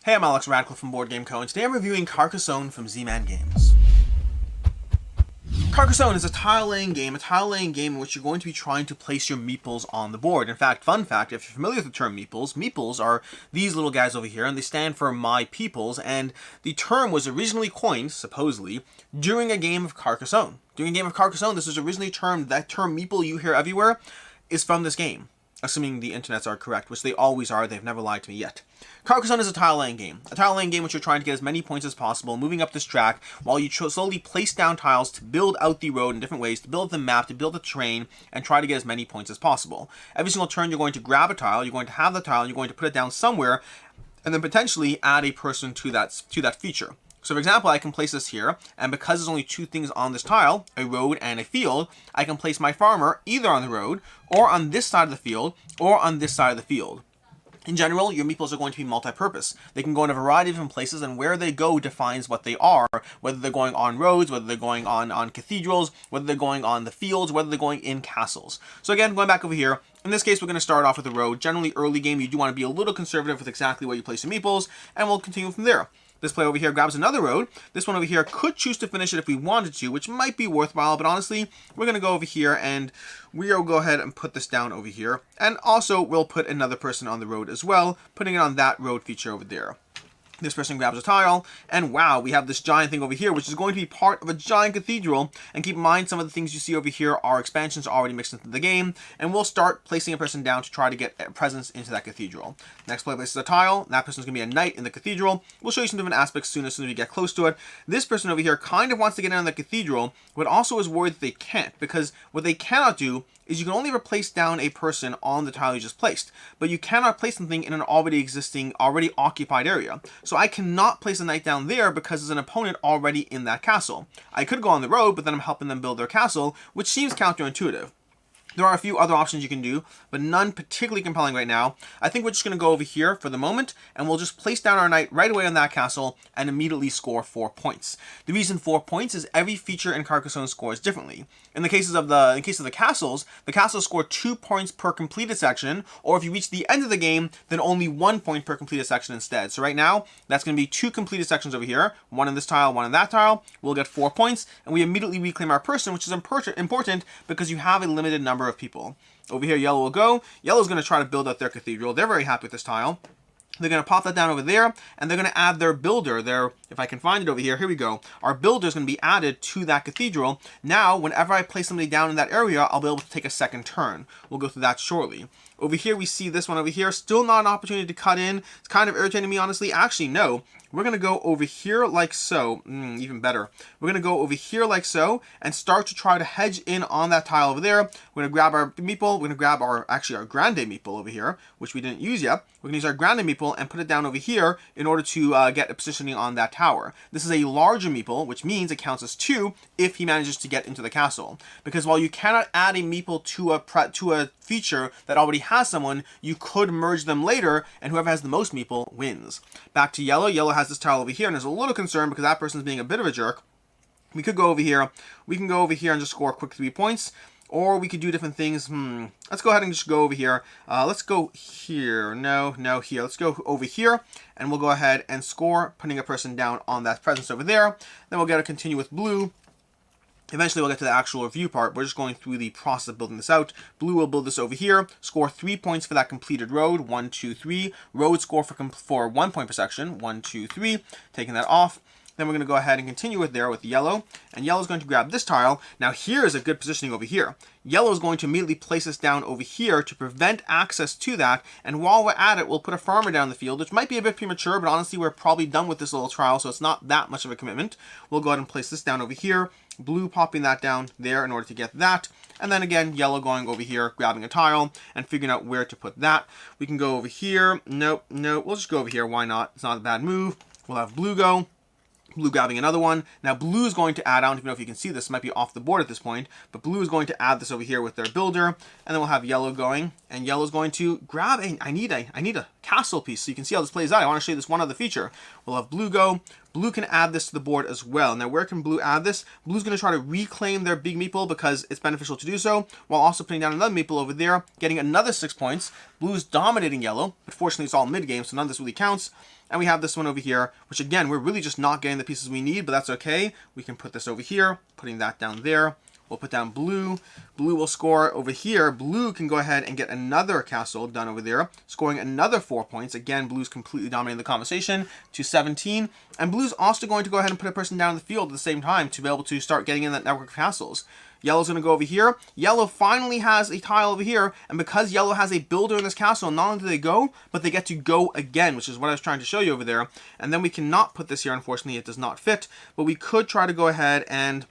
Hey, I'm Alex Radcliffe from Board Game Co. and today I'm reviewing Carcassonne from Z-Man Games. Carcassonne is a tile-laying game in which you're going to be trying to place your meeples on the board. In fact, fun fact, if you're familiar with the term meeples, meeples are these little guys over here, and they stand for my peoples, and the term was originally coined, supposedly, during a game of Carcassonne. During a game of Carcassonne, this was originally termed, that term meeple you hear everywhere is from this game. Assuming the internets are correct, which they always are, they've never lied to me yet. Carcassonne is a tile-laying game. A tile-laying game which you're trying to get as many points as possible, moving up this track, while you slowly place down tiles to build out the road in different ways, to build the map, to build the terrain, and try to get as many points as possible. Every single turn you're going to grab a tile, you're going to have the tile, and you're going to put it down somewhere, and then potentially add a person to that feature. So for example, I can place this here, and because there's only two things on this tile, a road and a field, I can place my farmer either on the road, or on this side of the field, or on this side of the field. In general, your meeples are going to be multi-purpose. They can go in a variety of different places, and where they go defines what they are, whether they're going on roads, whether they're going on cathedrals, whether they're going on the fields, whether they're going in castles. So again, going back over here, in this case, we're going to start off with a road. Generally, early game, you do want to be a little conservative with exactly where you place your meeples, and we'll continue from there. This player over here grabs another road. This one over here could choose to finish it if we wanted to, which might be worthwhile, but honestly, we're going to go over here and we'll go ahead and put this down over here. And also, we'll put another person on the road as well, putting it on that road feature over there. This person grabs a tile, and wow, we have this giant thing over here, which is going to be part of a giant cathedral. And keep in mind, some of the things you see over here are expansions already mixed into the game, and we'll start placing a person down to try to get a presence into that cathedral. Next player places a tile. That person's going to be a knight in the cathedral. We'll show you some different aspects soon as we get close to it. This person over here kind of wants to get in on the cathedral, but also is worried that they can't, because what they cannot do is you can only replace down a person on the tile you just placed, but you cannot place something in an already occupied area. So I cannot place a knight down there because there's an opponent already in that castle. I could go on the road, but then I'm helping them build their castle, which seems counterintuitive. There are a few other options you can do, but none particularly compelling right now. I think we're just going to go over here for the moment, and we'll just place down our knight right away on that castle and immediately score 4 points. The reason 4 points is every feature in Carcassonne scores differently. In the case of the castles score 2 points per completed section, or if you reach the end of the game, then only 1 point per completed section instead. So right now, that's going to be 2 completed sections over here, one in this tile, one in that tile. We'll get 4 points, and we immediately reclaim our person, which is important because you have a limited number of people. Over here, yellow will go. Yellow's going to try to build out their cathedral. They're very happy with this tile. They're going to pop that down over there, and they're going to add their builder. If I can find it over here, here we go. Our builder is going to be added to that cathedral. Now, whenever I place somebody down in that area, I'll be able to take a second turn. We'll go through that shortly. Over here, we see this one over here. Still not an opportunity to cut in. It's kind of irritating me, honestly. Actually, no. We're going to go over here like so. Even better. We're going to go over here like so and start to try to hedge in on that tile over there. We're going to grab our meeple. We're going to grab our grande meeple over here, which we didn't use yet. We're going to use our grande meeple and put it down over here in order to get a positioning on that tower. This is a larger meeple, which means it counts as 2 if he manages to get into the castle. Because while you cannot add a meeple to a feature that already has someone, you could merge them later, and whoever has the most meeple wins. Back to yellow. Yellow has this tile over here and is a little concerned because that person's being a bit of a jerk. We could go over here. We can go over here and just score a quick 3 points. Or we could do different things. Let's go ahead and just go over here. Let's go here. No, here. Let's go over here, and we'll go ahead and score, putting a person down on that presence over there. Then we'll get to continue with blue. Eventually, we'll get to the actual review part. We're just going through the process of building this out. Blue will build this over here. Score 3 points for that completed road. 1, 2, 3. Road score for 1 point per section. 1, 2, 3. Taking that off. Then we're going to go ahead and continue with yellow. And yellow is going to grab this tile. Now here is a good positioning over here. Yellow is going to immediately place this down over here to prevent access to that. And while we're at it, we'll put a farmer down the field, which might be a bit premature, but honestly, we're probably done with this little trial, so it's not that much of a commitment. We'll go ahead and place this down over here. Blue popping that down there in order to get that. And then again, yellow going over here, grabbing a tile, and figuring out where to put that. We can go over here. Nope. We'll just go over here. Why not? It's not a bad move. We'll have blue go. Blue grabbing another one. Now blue is going to add, I don't even know if you can see this, might be off the board at this point, but blue is going to add this over here with their builder, and then we'll have yellow going, and yellow is going to grab I need a castle piece. So you can see how this plays out. I want to show you this one other feature. We'll have blue go. Blue can add this to the board as well. Now, where can blue add this? Blue's going to try to reclaim their big meeple because it's beneficial to do so, while also putting down another meeple over there, getting another 6 points. Blue's dominating yellow, but fortunately it's all mid-game, so none of this really counts. And we have this one over here, which again, we're really just not getting the pieces we need, but that's okay. We can put this over here, putting that down there. We'll put down blue. Blue will score over here. Blue can go ahead and get another castle done over there, scoring another 4 points. Again, blue's completely dominating the conversation to 17. And blue's also going to go ahead and put a person down in the field at the same time to be able to start getting in that network of castles. Yellow's going to go over here. Yellow finally has a tile over here, and because yellow has a builder in this castle, not only do they go, but they get to go again, which is what I was trying to show you over there. And then we cannot put this here, unfortunately, it does not fit, but we could try to go ahead and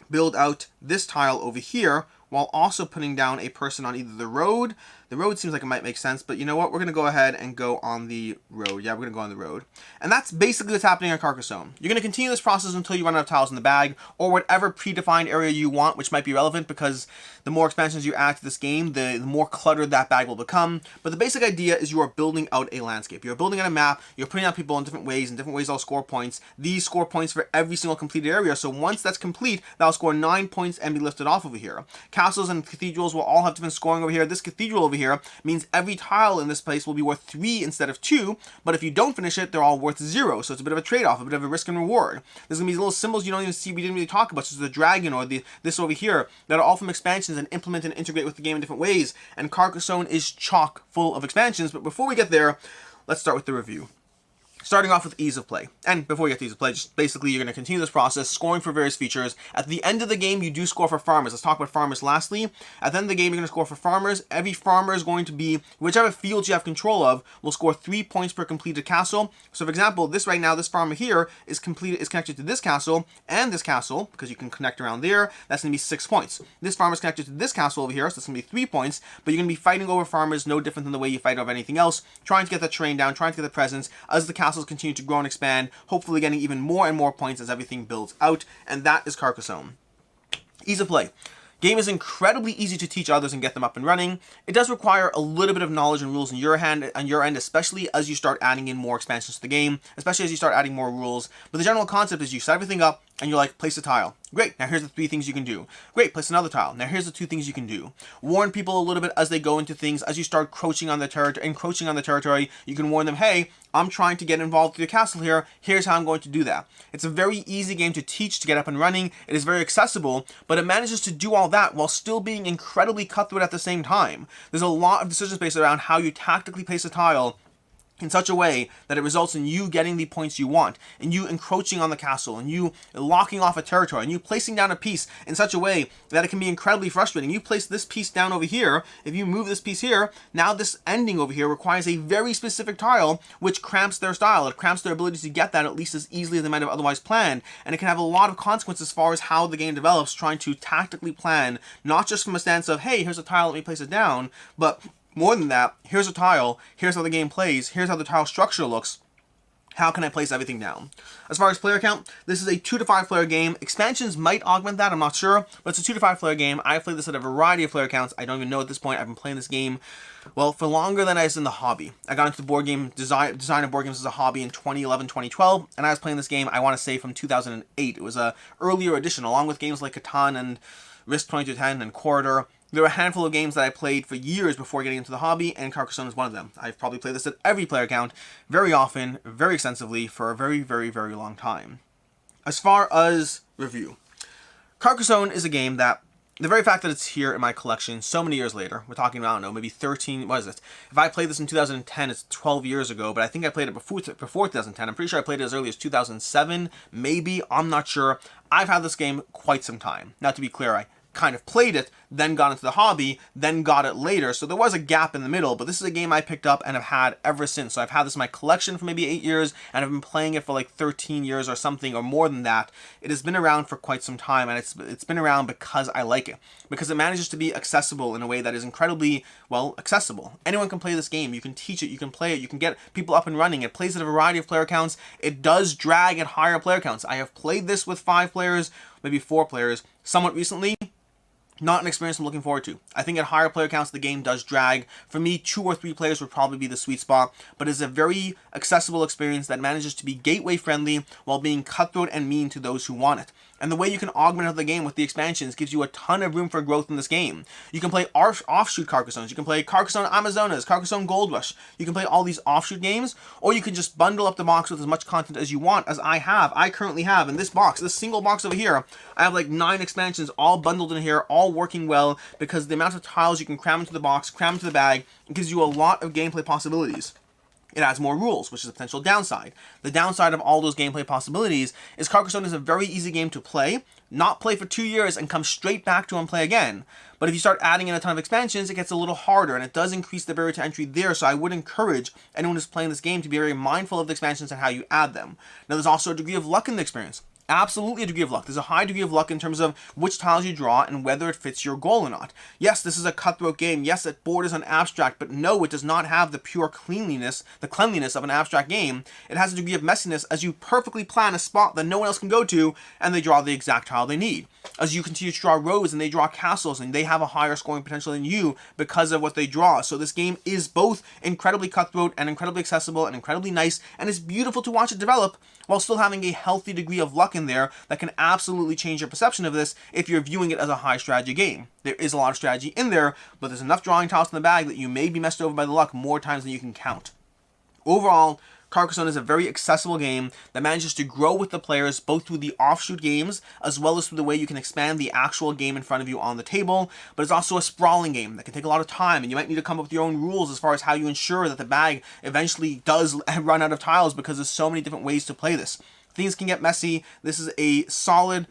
build out this tile over here while also putting down a person on either the road. The road seems like it might make sense, but you know what? We're going to go ahead and go on the road. Yeah, we're going to go on the road. And that's basically what's happening on Carcassonne. You're going to continue this process until you run out of tiles in the bag, or whatever predefined area you want, which might be relevant because the more expansions you add to this game, the more cluttered that bag will become. But the basic idea is you are building out a landscape. You're building out a map. You're putting out people in different ways, and different ways all score points. These score points for every single completed area. So once that's complete, that'll score 9 points and be lifted off over here. Castles and cathedrals will all have different scoring over here. This cathedral over here means every tile in this place will be worth 3 instead of 2, but if you don't finish it, they're all worth 0, so it's a bit of a trade-off, a bit of a risk and reward. There's going to be these little symbols you don't even see, we didn't really talk about, such as the dragon or this over here, that are all from expansions and implement and integrate with the game in different ways, and Carcassonne is chock full of expansions. But before we get there, let's start with the review. Starting off with ease of play. And before you get to ease of play, just basically you're going to continue this process, scoring for various features. At the end of the game, you do score for farmers. Let's talk about farmers lastly. At the end of the game, you're going to score for farmers. Every farmer is going to be, whichever fields you have control of, will score 3 points per completed castle. So for example, this right now, this farmer here is connected to this castle and this castle, because you can connect around there. That's going to be 6 points. This farmer is connected to this castle over here, so that's going to be 3 points. But you're going to be fighting over farmers no different than the way you fight over anything else, trying to get the terrain down, trying to get the presence as the castles continue to grow and expand, hopefully getting even more and more points as everything builds out, and that is Carcassonne. Ease of play. Game is incredibly easy to teach others and get them up and running. It does require a little bit of knowledge and rules on your end, especially as you start adding in more expansions to the game, especially as you start adding more rules. But the general concept is you set everything up and you're like, place a tile. Great, now here's the 3 things you can do. Great, place another tile. Now here's the 2 things you can do. Warn people a little bit as they go into things. As you start encroaching on the territory, you can warn them, hey, I'm trying to get involved with your castle here. Here's how I'm going to do that. It's a very easy game to teach, to get up and running. It is very accessible, but it manages to do all that while still being incredibly cutthroat at the same time. There's a lot of decisions based around how you tactically place a tile in such a way that it results in you getting the points you want, and you encroaching on the castle, and you locking off a territory, and you placing down a piece in such a way that it can be incredibly frustrating. You place this piece down over here, if you move this piece here, now this ending over here requires a very specific tile, which cramps their style. It cramps their ability to get that at least as easily as they might have otherwise planned, and it can have a lot of consequences as far as how the game develops, trying to tactically plan, not just from a stance of, hey, here's a tile, let me place it down, but more than that, here's a tile, here's how the game plays, here's how the tile structure looks. How can I place everything down? As far as player count, this is a 2 to 5 player game. Expansions might augment that, I'm not sure, but it's a 2 to 5 player game. I've played this at a variety of player counts. I don't even know at this point. I've been playing this game, well, for longer than I was in the hobby. I got into the board game, design of board games as a hobby in 2011, 2012, and I was playing this game, I want to say, from 2008. It was a earlier edition, along with games like Catan and Risk 2210 and Corridor. There were a handful of games that I played for years before getting into the hobby, and Carcassonne is one of them. I've probably played this at every player count, very often, very extensively, for a very, very, very long time. As far as review, Carcassonne is a game that, the very fact that it's here in my collection so many years later, we're talking about, I don't know, maybe 13, what is it? If I played this in 2010, it's 12 years ago, but I think I played it before 2010. I'm pretty sure I played it as early as 2007, maybe, I'm not sure. I've had this game quite some time. Now, to be clear, I kind of played it, then got into the hobby, then got it later, so there was a gap in the middle, but this is a game I picked up and have had ever since. So I've had this in my collection for maybe 8 years, and I've been playing it for like 13 years or something, or more than that. It has been around for quite some time, and it's been around because I like it, because it manages to be accessible in a way that is incredibly, well, accessible. Anyone can play this game. You can teach it, you can play it, you can get people up and running. It plays at a variety of player counts. It does drag at higher player counts. I have played this with 5 players, maybe 4 players, somewhat recently. Not an experience I'm looking forward to. I think at higher player counts, the game does drag. For me, 2 or 3 players would probably be the sweet spot, but it's a very accessible experience that manages to be gateway friendly while being cutthroat and mean to those who want it. And the way you can augment the game with the expansions gives you a ton of room for growth in this game. You can play offshoot Carcassonne, you can play Carcassonne Amazonas, Carcassonne Gold Rush, you can play all these offshoot games, or you can just bundle up the box with as much content as you want, as I currently have in this box, this single box over here. I have like 9 expansions all bundled in here, all working well, because the amount of tiles you can cram into the box, cram into the bag, it gives you a lot of gameplay possibilities. It adds more rules, which is a potential downside. The downside of all those gameplay possibilities is Carcassonne is a very easy game to play, not play for 2 years, and come straight back to and play again. But if you start adding in a ton of expansions, it gets a little harder, and it does increase the barrier to entry there, so I would encourage anyone who's playing this game to be very mindful of the expansions and how you add them. Now, there's also a degree of luck in the experience. Absolutely a degree of luck. There's a high degree of luck in terms of which tiles you draw and whether it fits your goal or not. Yes, this is a cutthroat game. Yes, it borders on abstract, but no, it does not have the pure cleanliness of an abstract game. It has a degree of messiness as you perfectly plan a spot that no one else can go to, and they draw the exact tile they need. As you continue to draw roads and they draw castles, and they have a higher scoring potential than you because of what they draw. So this game is both incredibly cutthroat and incredibly accessible and incredibly nice, and it's beautiful to watch it develop while still having a healthy degree of luck in there that can absolutely change your perception of this if you're viewing it as a high strategy game. There is a lot of strategy in there, but there's enough drawing tiles in the bag that you may be messed over by the luck more times than you can count. Overall, Carcassonne is a very accessible game that manages to grow with the players both through the offshoot games as well as through the way you can expand the actual game in front of you on the table, but it's also a sprawling game that can take a lot of time, and you might need to come up with your own rules as far as how you ensure that the bag eventually does run out of tiles because there's so many different ways to play this. Things can get messy. This is a solid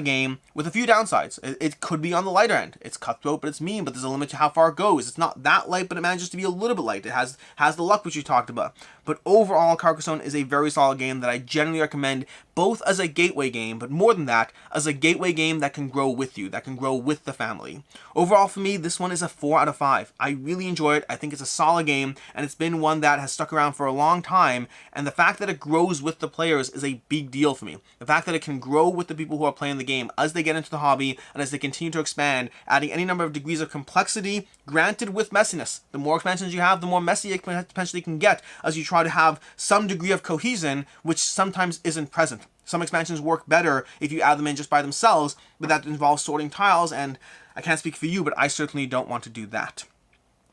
game with a few downsides. It could be on the lighter end. It's cutthroat, but it's mean, but there's a limit to how far it goes. It's not that light, but it manages to be a little bit light. It has the luck, which you talked about. But overall, Carcassonne is a very solid game that I generally recommend both as a gateway game, but more than that, as a gateway game that can grow with you, that can grow with the family. Overall, for me, this one is a 4 out of 5. I really enjoy it. I think it's a solid game, and it's been one that has stuck around for a long time, and the fact that it grows with the players is a big deal for me. The fact that it can grow with the people who are playing the game as they get into the hobby and as they continue to expand, adding any number of degrees of complexity, granted with messiness. The more expansions you have, the more messy it potentially can get as you try to have some degree of cohesion, which sometimes isn't present. Some expansions work better if you add them in just by themselves, but that involves sorting tiles, and I can't speak for you, but I certainly don't want to do that.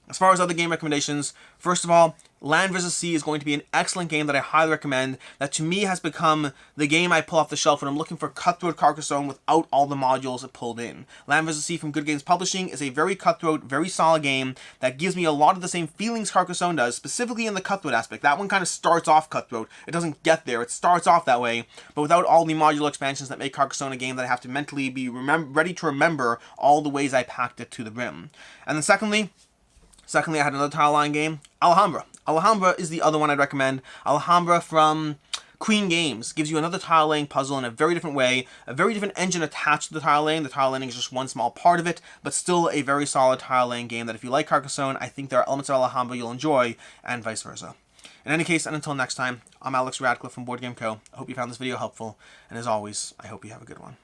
As far as other game recommendations, first of all, Land vs. Sea is going to be an excellent game that I highly recommend, that to me has become the game I pull off the shelf when I'm looking for cutthroat Carcassonne without all the modules pulled in. Land vs. Sea from Good Games Publishing is a very cutthroat, very solid game that gives me a lot of the same feelings Carcassonne does, specifically in the cutthroat aspect. That one kind of starts off cutthroat. It doesn't get there. It starts off that way, but without all the modular expansions that make Carcassonne a game that I have to mentally be ready to remember all the ways I packed it to the brim. And then secondly, I had another tile line game, Alhambra. Alhambra is the other one I'd recommend. Alhambra from Queen Games gives you another tile laying puzzle in a very different way, a very different engine attached to the tile laying. The tile laying is just one small part of it, but still a very solid tile laying game that if you like Carcassonne, I think there are elements of Alhambra you'll enjoy, and vice versa. In any case, and until next time, I'm Alex Radcliffe from Board Game Co. I hope you found this video helpful, and as always, I hope you have a good one.